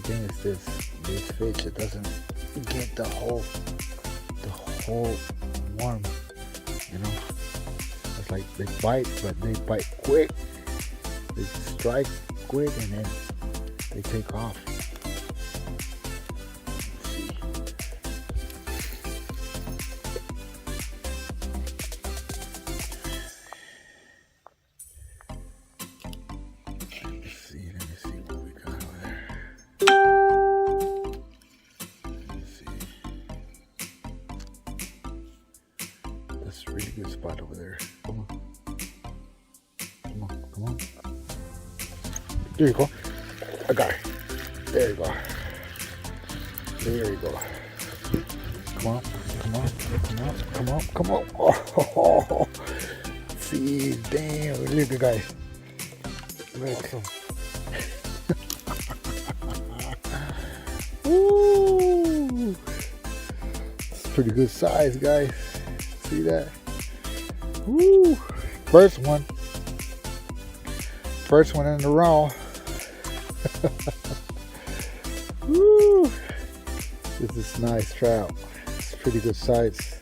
thing is this fish, it doesn't get the whole worm, you know. It's like they bite, but they bite quick. They strike quick and then they take off. Let's see. Let me see what we got over there. Let me see. That's a really good spot over there. Come on. Come on. There you go. I got it. There you go. There you go. Come on. Oh, see, damn, look at guys. Awesome. Woo! It's pretty good size, guys. See that? Woo! First one in the row. Woo! This is nice trout. It's pretty good size.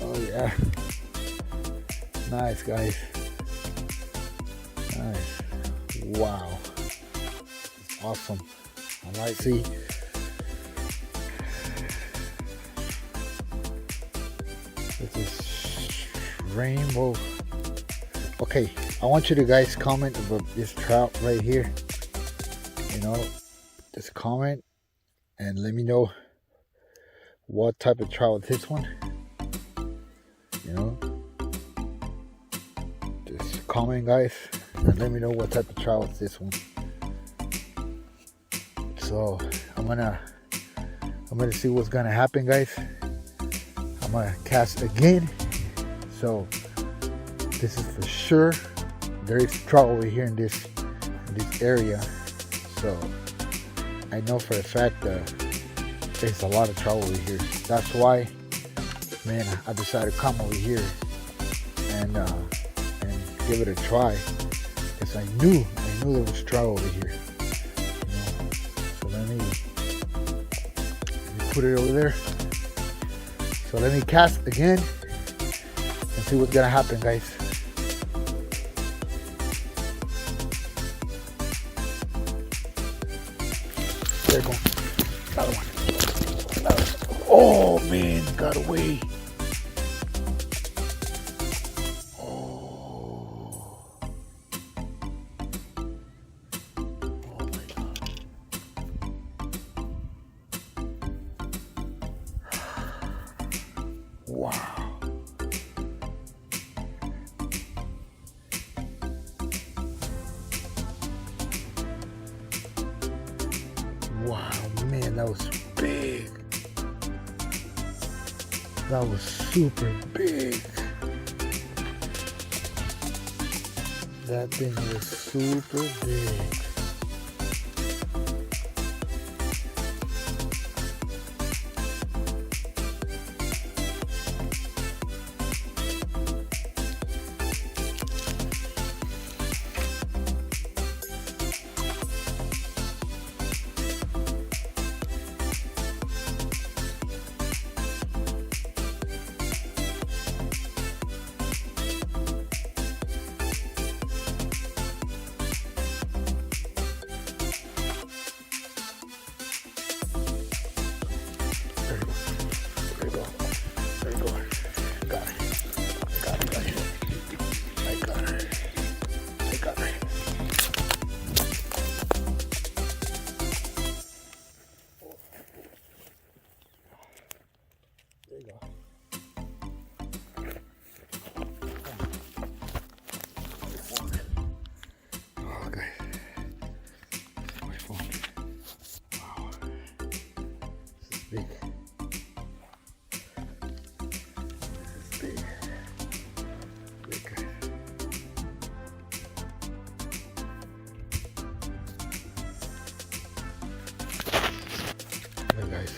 Oh yeah. Nice, guys. Nice. Wow. It's awesome. I like see. This is rainbow. Okay, I want you to guys comment about this trout right here. You know, just comment and let me know what type of trout is this one. You know, just comment, guys, and let me know what type of trout is this one. So I'm gonna see what's gonna happen, guys. I'm gonna cast again. So this is for sure. There is trout over here in this area. So I know for a fact there's a lot of trout over here. That's why, man, I decided to come over here and give it a try, because I knew there was trout over here. You know? So let me put it over there. So let me cast again and see what's gonna happen, guys. There you go. Another one. Oh man, got away. Oh. Oh my God. Wow. Wow, man, that was big. That was super big. That thing was super big. Big. Big. Big. Hey guys.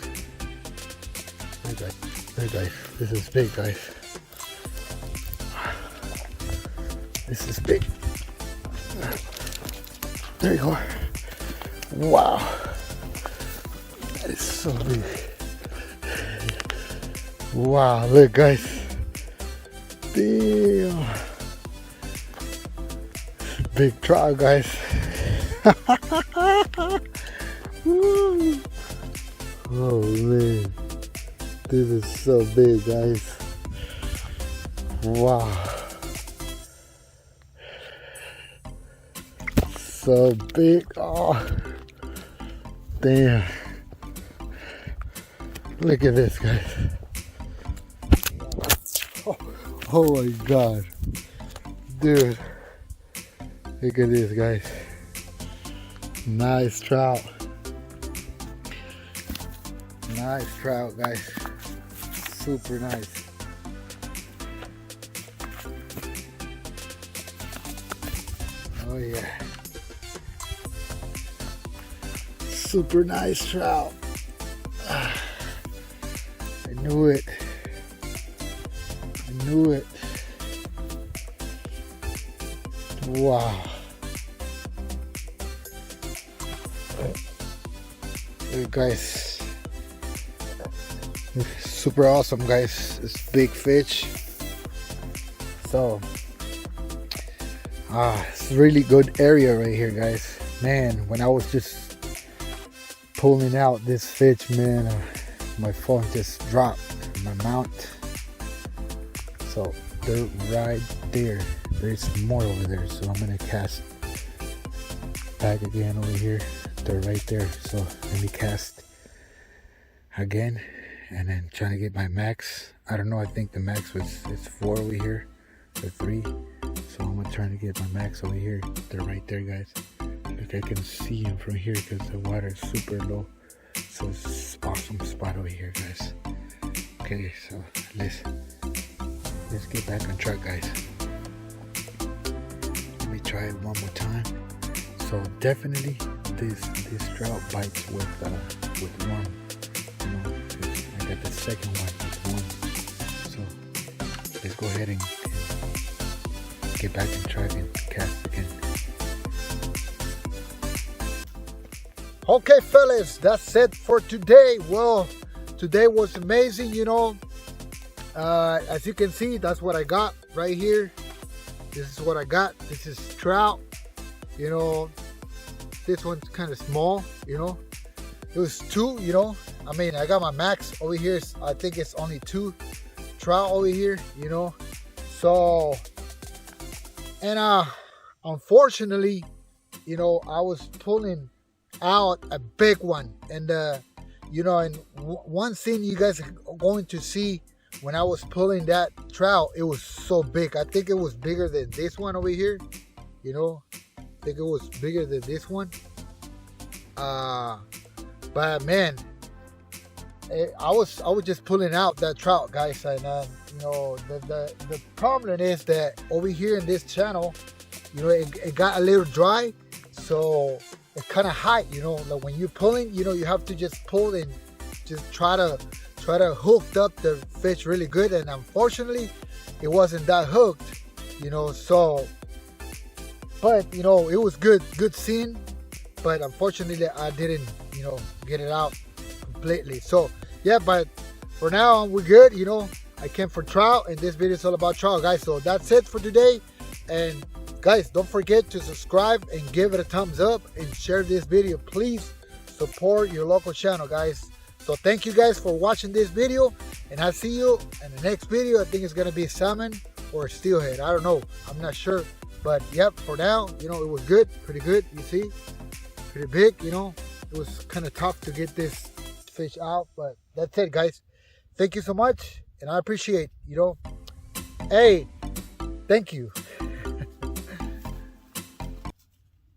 Hey guys. Hey guys. This is big, guys. This is big. There you go. Wow, that is so big. Wow, look guys. Damn. Big trout, guys. Woo. Oh man, this is so big, guys. Wow, so big. Oh damn, look at this, guys. Oh my god, dude, look at this, guys. Nice trout. Nice trout, guys. Super nice. Oh yeah. Super nice trout. I knew it. I knew it. Wow. Look, guys. Super awesome, guys. It's big fish. So, it's a really good area right here, guys. Man, when I was just pulling out this fish, man, my phone just dropped in my mount. So they're right there. There's more over there, so I'm gonna cast back again over here. They're right there, so let me cast again, and then trying to get my max. I don't know, I think the max it's 4 over here or 3, so I'm gonna try to get my max over here. They're right there, guys. Look, I can see them from here because the water is super low, so it's an awesome spot over here, guys. Okay, so let's get back on track, guys. Let me try it one more time. So definitely this trout bites with worm. You know, I got the second one with worm. So let's go ahead and get back on track and cast again. Okay, fellas, that's it for today. Well, today was amazing, you know. As you can see, that's what I got right here. This is what I got. This is trout. You know, this one's kind of small, you know. It was 2, you know. I mean, I got my max over here. I think it's only 2 trout over here, you know. So, and unfortunately, you know, I was pulling out a big one. And, you know, and one thing you guys are going to see when I was pulling that trout, it was so big. I think it was bigger than this one over here, you know. I think it was bigger than this one. But man, I was just pulling out that trout, guys. And you know, the problem is that over here in this channel, you know, it got a little dry, so it's kind of high, you know. Like when you're pulling, you know, you have to just pull and just try to hook up the fish really good. And unfortunately, it wasn't that hooked, you know. So, but you know, it was good scene. But unfortunately, I didn't, you know, get it out completely. So yeah, but for now we're good, you know. I came for trout, and this video is all about trout, guys. So that's it for today. And guys, don't forget to subscribe and give it a thumbs up and share this video. Please support your local channel, guys. So thank you guys for watching this video, and I'll see you in the next video. I think it's gonna be salmon or steelhead. I don't know, I'm not sure. But yep, for now, you know, it was good, pretty good. You see, pretty big, you know. It was kind of tough to get this fish out, but that's it, guys. Thank you so much, and I appreciate, you know. Hey, thank you.